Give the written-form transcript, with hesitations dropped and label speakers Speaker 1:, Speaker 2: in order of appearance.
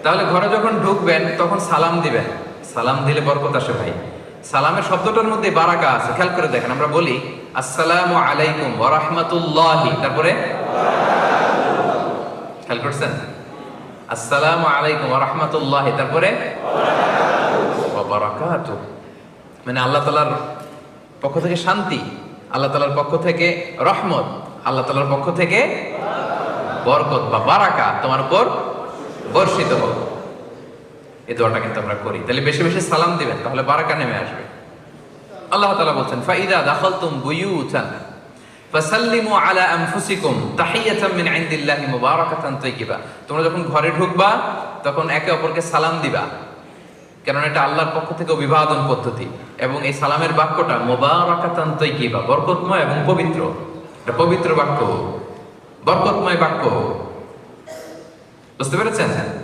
Speaker 1: তাহলে ঘরে যখন ঢুকবেন তখন সালাম দিবেন। সালাম দিলে বরকত আসে ভাই। সালামের শব্দটার মধ্যে বারাকা আছে, খেয়াল করে দেখেন। আমরা বলি আসসালামু আলাইকুম ওয়া রাহমাতুল্লাহি, তারপরে খেয়াল করছেন আসসালামু আলাইকুম ওয়া রাহমাতুল্লাহি, তারপরে ওয়া বারাকাতুহু, মানে আল্লাহ তাআলার পক্ষ থেকে শান্তি, আল্লাহ তাআলার পক্ষ থেকে রহমত, আল্লাহ তাআলার পক্ষ থেকে বরকত বা বারাকা তোমার উপর বর্ষিত হোক। এই দোয়াটা কিন্তু আমরা করি। তাহলে বেশি বেশি সালাম দিবেন, তাহলে বারাকা নেমে আসবে। আল্লাহ তাআলা বলছেন ফাইদা দাখালতুম বুয়ুতান ফাসাল্লিমু আলা আনফুসিকুম তাহিয়াতাম মিন ইনদিল্লাহি মুবারাকাতান তাইয়্যিবা। তোমরা যখন ঘরে ঢুকবা তখন একে অপরকে সালাম দিবা, কারণ এটা আল্লাহর পক্ষ থেকে অভিবাদন পদ্ধতি। এবং এই সালামের বাক্যটা মুবারাকাতান তাইয়্যিবা, বরকতময় এবং পবিত্র। এটা পবিত্র বাক্য, বরকতময় বাক্য। বুঝতে পেরেছেন?